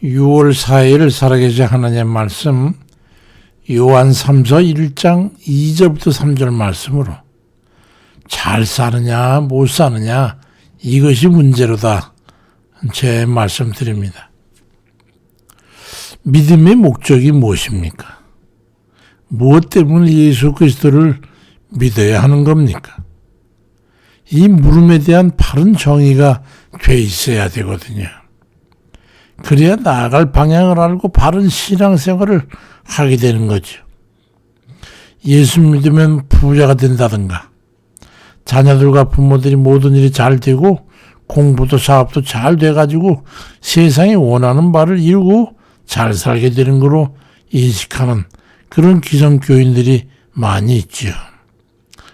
6월 4일 살아계신 하나님의 말씀 요한 3서 1장 2절부터 3절 말씀으로 잘 사느냐 못 사느냐 이것이 문제로다 제 말씀 드립니다. 믿음의 목적이 무엇입니까? 무엇 때문에 예수 그리스도를 믿어야 하는 겁니까? 이 물음에 대한 바른 정의가 돼 있어야 되거든요. 그래야 나아갈 방향을 알고 바른 신앙생활을 하게 되는 거죠. 예수 믿으면 부자가 된다든가 자녀들과 부모들이 모든 일이 잘 되고 공부도 사업도 잘 돼가지고 세상이 원하는 바를 이루고 잘 살게 되는 거로 인식하는 그런 기성교인들이 많이 있죠.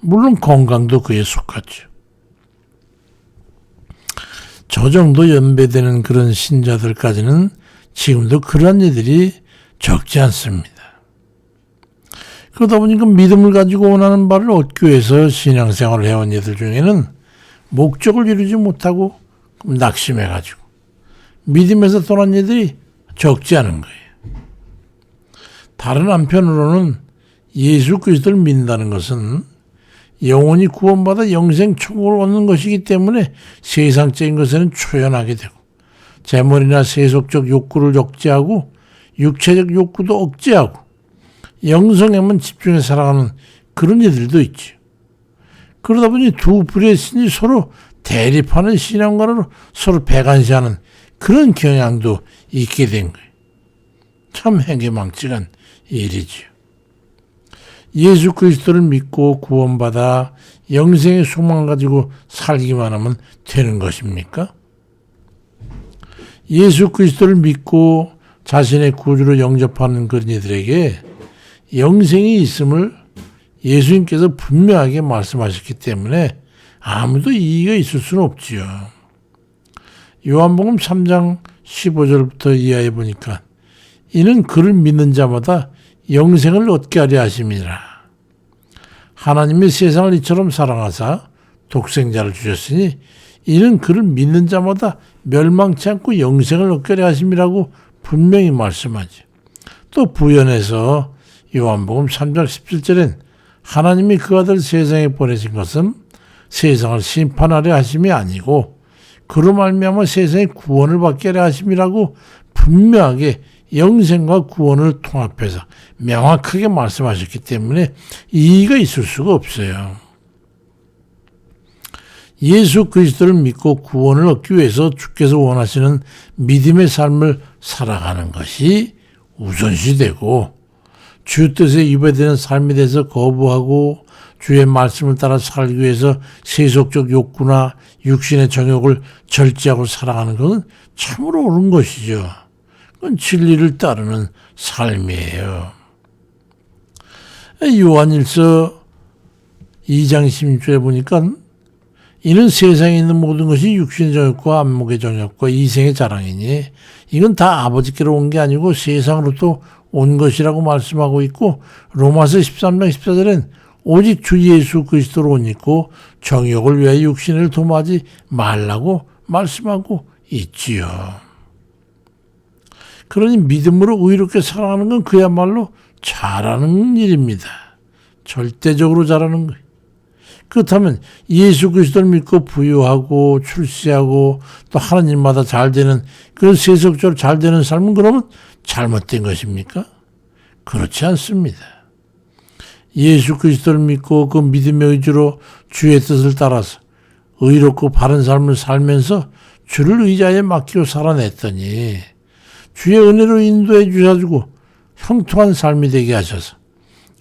물론 건강도 그에 속하죠. 저 정도 연배되는 그런 신자들까지는 지금도 그런 일들이 적지 않습니다. 그러다 보니까 믿음을 가지고 원하는 바를 얻기 위해서 신앙생활을 해온 이들 중에는 목적을 이루지 못하고 낙심해가지고 믿음에서 떠난 이들이 적지 않은 거예요. 다른 한편으로는 예수 그리스도를 믿는다는 것은 영혼이 구원받아 영생 천국을 얻는 것이기 때문에 세상적인 것에는 초연하게 되고 재물이나 세속적 욕구를 억제하고 육체적 욕구도 억제하고 영성에만 집중해 살아가는 그런 이들도 있죠. 그러다 보니 두 불의 신이 서로 대립하는 신앙관으로 서로 배관시하는 그런 경향도 있게 된 거예요. 참 행기망측한 일이죠. 예수 그리스도를 믿고 구원받아 영생의 소망을 가지고 살기만 하면 되는 것입니까? 예수 그리스도를 믿고 자신의 구주로 영접하는 그런 이들에게 영생이 있음을 예수님께서 분명하게 말씀하셨기 때문에 아무도 이의가 있을 수는 없지요. 요한복음 3장 15절부터 이하에 보니까 이는 그를 믿는 자마다 영생을 얻게 하려 하심이라. 하나님이 세상을 이처럼 사랑하사 독생자를 주셨으니 이는 그를 믿는 자마다 멸망치 않고 영생을 얻게 하려 하심이라고 분명히 말씀하죠. 또 부연해서 요한복음 3장 17절엔 하나님이 그 아들 세상에 보내신 것은 세상을 심판하려 하심이 아니고 그로 말미암아 세상의 구원을 받게 하려 하심이라고 분명하게 영생과 구원을 통합해서 명확하게 말씀하셨기 때문에 이의가 있을 수가 없어요. 예수 그리스도를 믿고 구원을 얻기 위해서 주께서 원하시는 믿음의 삶을 살아가는 것이 우선시되고 주 뜻에 위배되는 삶에 대해서 거부하고 주의 말씀을 따라 살기 위해서 세속적 욕구나 육신의 정욕을 절제하고 살아가는 것은 참으로 옳은 것이죠. 그건 진리를 따르는 삶이에요. 요한일서 2장 16절에 보니까 이는 세상에 있는 모든 것이 육신의 정욕과 안목의 정욕과 이생의 자랑이니 이건 다 아버지께로 온 게 아니고 세상으로부터 온 것이라고 말씀하고 있고 로마서 13장 14절엔 오직 주 예수 그리스도로 옷 입고 정욕을 위하여 육신을 도모하지 말라고 말씀하고 있지요. 그러니 믿음으로 의롭게 살아가는 건 그야말로 잘하는 일입니다. 절대적으로 잘하는 거예요. 그렇다면 예수 그리스도를 믿고 부유하고 출세하고 또 하나님마다 잘 되는 그런 세속적으로 잘 되는 삶은 그러면 잘못된 것입니까? 그렇지 않습니다. 예수 그리스도를 믿고 그 믿음의 의지로 주의 뜻을 따라서 의롭고 바른 삶을 살면서 주를 의지하여 맡기고 살아냈더니 주의 은혜로 인도해 주셔가지고 형통한 삶이 되게 하셔서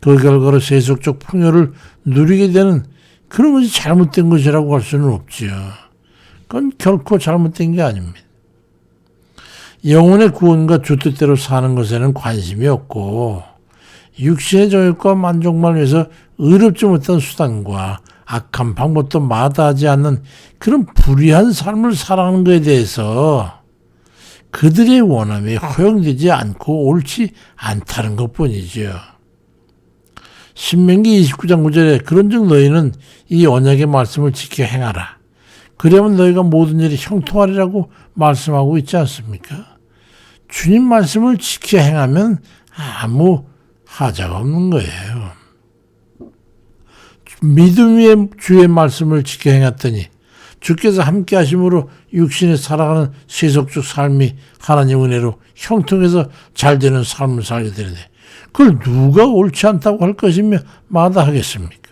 그 결과로 세속적 풍요를 누리게 되는 그런 것이 잘못된 것이라고 할 수는 없지요. 그건 결코 잘못된 게 아닙니다. 영혼의 구원과 주 뜻대로 사는 것에는 관심이 없고 육신의 정욕과 만족만 위해서 의롭지 못한 수단과 악한 방법도 마다하지 않는 그런 불의한 삶을 살아가는 것에 대해서 그들의 원함이 허용되지 않고 옳지 않다는 것뿐이지요. 신명기 29장 9절에 그런즉 너희는 이 언약의 말씀을 지켜 행하라. 그러면 너희가 모든 일이 형통하리라고 말씀하고 있지 않습니까? 주님 말씀을 지켜 행하면 아무 하자가 없는 거예요. 믿음 위에 주의 말씀을 지켜 행했더니 주께서 함께 하심으로 육신에 살아가는 세속적 삶이 하나님 은혜로 형통해서 잘 되는 삶을 살게 되는데 그걸 누가 옳지 않다고 할 것이며 마다하겠습니까?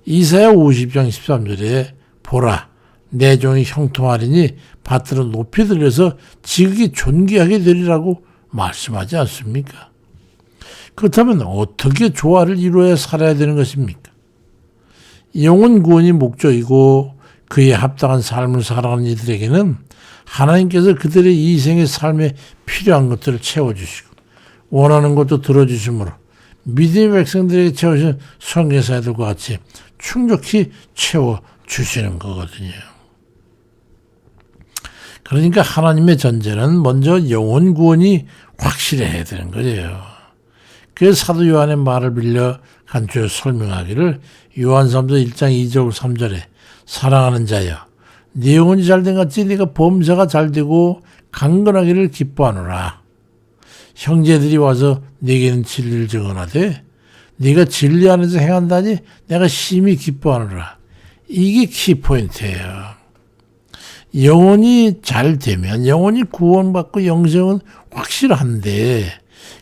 이사야 50장 13절에 보라 내 종이 형통하리니 밭으로 높이 들려서 지극히 존귀하게 되리라고 말씀하지 않습니까? 그렇다면 어떻게 조화를 이루어야 살아야 되는 것입니까? 영혼 구원이 목적이고 그에 합당한 삶을 살아가는 이들에게는 하나님께서 그들의 이생의 삶에 필요한 것들을 채워주시고 원하는 것도 들어주시므로 믿음의 백성들에게 채우신 선교사들과 같이 충족히 채워주시는 거거든요. 그러니까 하나님의 전제는 먼저 영혼 구원이 확실해야 되는 거예요. 그래서 사도 요한의 말을 빌려 간추려 설명하기를 요한삼서 1장 2절 3절에 사랑하는 자여 네 영혼이 잘된 같이 네가 범사가 잘되고 강건하기를 기뻐하노라. 형제들이 와서 네게는 진리를 증언하되 네가 진리 안에서 행한다니 내가 심히 기뻐하노라. 이게 키포인트예요. 영혼이 잘 되면 영혼이 구원받고 영생은 확실한데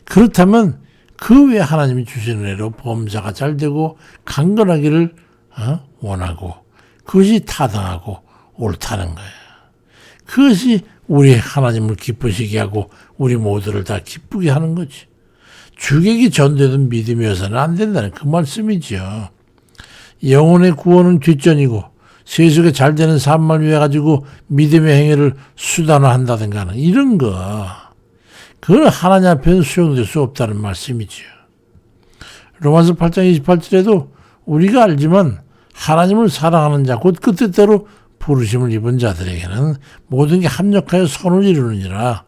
그렇다면 그 외에 하나님이 주시는 은혜로 범사가 잘 되고 강건하기를 원하고 그것이 타당하고 옳다는 거예요. 그것이 우리 하나님을 기쁘시게 하고 우리 모두를 다 기쁘게 하는 거지. 주객이 전되던 믿음이어서는 안 된다는 그 말씀이죠. 영혼의 구원은 뒷전이고 세속에 잘 되는 삶을 위해 가지고 믿음의 행위를 수단화한다든가 하는 이런 거 그건 하나님 앞에는 수용될 수 없다는 말씀이죠. 로마서 8장 28절에도 우리가 알지만 하나님을 사랑하는 자 곧 그 뜻대로 부르심을 입은 자들에게는 모든 게 합력하여 선을 이루느니라.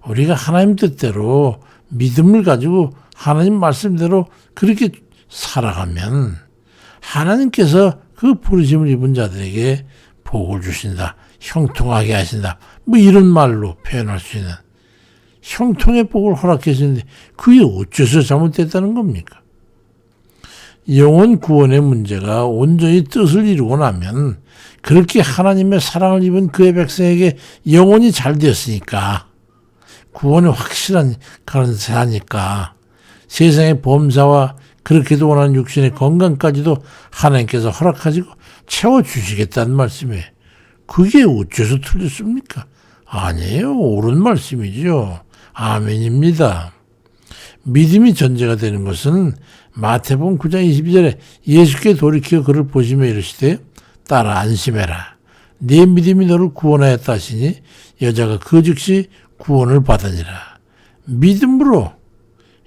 우리가 하나님 뜻대로 믿음을 가지고 하나님 말씀대로 그렇게 살아가면 하나님께서 그 부르심을 입은 자들에게 복을 주신다. 형통하게 하신다. 뭐 이런 말로 표현할 수 있는 형통의 복을 허락해 주는데 그게 어째서 잘못됐다는 겁니까? 영혼 구원의 문제가 온전히 뜻을 이루고 나면 그렇게 하나님의 사랑을 입은 그의 백성에게 영혼이 잘 되었으니까 구원이 확실한 그런 세상이니까 세상의 범사와 그렇게도 원하는 육신의 건강까지도 하나님께서 허락하시고 채워주시겠다는 말씀이에요. 그게 어째서 틀렸습니까? 아니에요. 옳은 말씀이죠. 아멘입니다. 믿음이 전제가 되는 것은 마태복음 9장 22절에 예수께 돌이켜 그를 보시며 이르시되 따라 안심해라. 네 믿음이 너를 구원하였다 하시니 여자가 그 즉시 구원을 받으니라. 믿음으로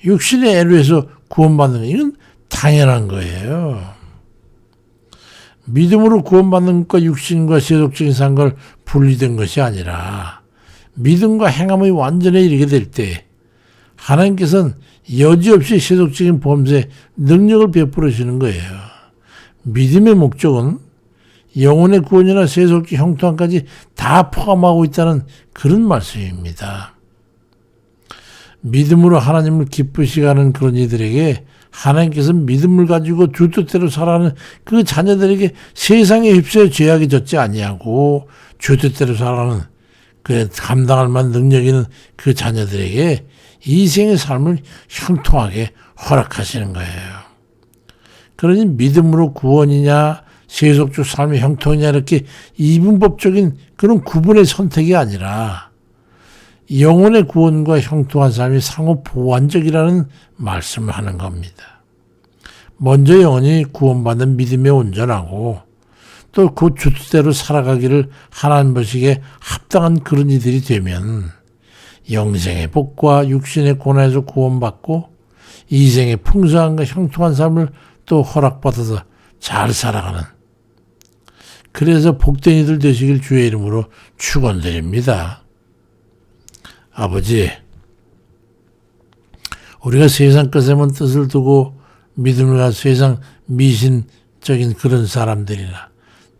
육신의 애로에서 구원받는 건 이건 당연한 거예요. 믿음으로 구원받는 것과 육신과 세속적인 상관을 분리된 것이 아니라 믿음과 행함의 완전에 이르게 될 때 하나님께서는 여지없이 세속적인 범죄에 능력을 베풀어 주시는 거예요. 믿음의 목적은 영혼의 구원이나 세속적 형통함까지 다 포함하고 있다는 그런 말씀입니다. 믿음으로 하나님을 기쁘시게 하는 그런 이들에게 하나님께서 믿음을 가지고 주 뜻대로 살아가는 그 자녀들에게 세상에 휩싸여 죄악이 졌지 아니하고 주 뜻대로 살아가는 그 감당할 만한 능력 있는 그 자녀들에게 이생의 삶을 형통하게 허락하시는 거예요. 그러니 믿음으로 구원이냐 세속적 삶의 형통이냐 이렇게 이분법적인 그런 구분의 선택이 아니라 영혼의 구원과 형통한 삶이 상호 보완적이라는 말씀을 하는 겁니다. 먼저 영혼이 구원받는 믿음에 온전하고 또 그 주뜻대로 살아가기를 하나님 보시기에 합당한 그런 이들이 되면 영생의 복과 육신의 고난에서 구원받고 이생의 풍성함과 형통한 삶을 또 허락받아서 잘 살아가는 그래서 복된 이들 되시길 주의 이름으로 축원드립니다. 아버지, 우리가 세상 것에만 뜻을 두고 믿음을 가지고 세상 미신적인 그런 사람들이나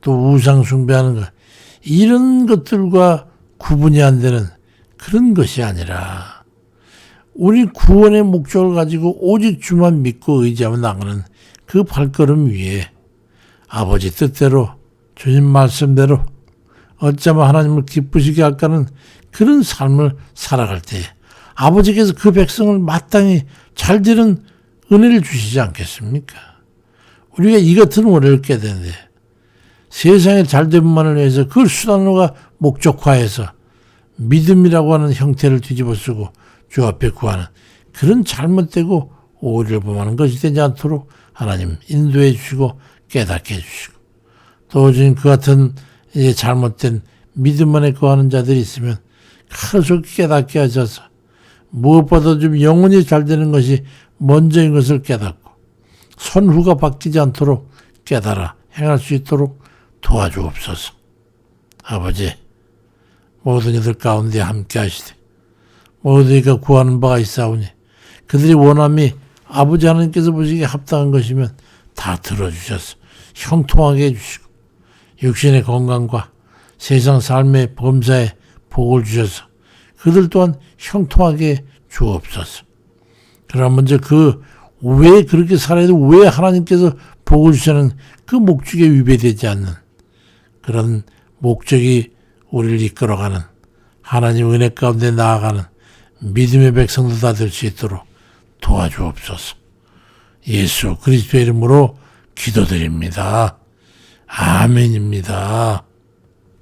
또 우상 숭배하는 것 이런 것들과 구분이 안 되는 그런 것이 아니라 우리 구원의 목적을 가지고 오직 주만 믿고 의지하며 나가는 그 발걸음 위에 아버지 뜻대로 주님 말씀대로 어쩌면 하나님을 기쁘시게 할까는 그런 삶을 살아갈 때 아버지께서 그 백성을 마땅히 잘 되는 은혜를 주시지 않겠습니까? 우리가 이 같은 은혜를 깨야 되는데 세상에 잘됨만을 위해서 그걸 수단으로가 목적화해서 믿음이라고 하는 형태를 뒤집어 쓰고 주 앞에 구하는 그런 잘못되고 오해를 범하는 것이 되지 않도록 하나님 인도해 주시고 깨닫게 해주시고 또 주님 그 같은 잘못된 믿음 안에 거하는 자들이 있으면 하루속히 깨닫게 하셔서 무엇보다 좀 영혼이 잘 되는 것이 먼저인 것을 깨닫고 선후가 바뀌지 않도록 깨달아 행할 수 있도록 도와주옵소서. 아버지 모든 이들 가운데 함께 하시되 모든 이가 구하는 바가 있사오니 그들의 원함이 아버지 하나님께서 보시기에 합당한 것이면 다 들어주셔서 형통하게 해주시고 육신의 건강과 세상 삶의 범사에 복을 주셔서 그들 또한 형통하게 주옵소서. 그러나 먼저 왜 그렇게 살아야 돼? 왜 하나님께서 복을 주시는 그 목적에 위배되지 않는 그런 목적이 우리를 이끌어가는 하나님 은혜 가운데 나아가는 믿음의 백성들 다 될 수 있도록 도와주옵소서. 예수 그리스도의 이름으로 기도드립니다. 아멘입니다.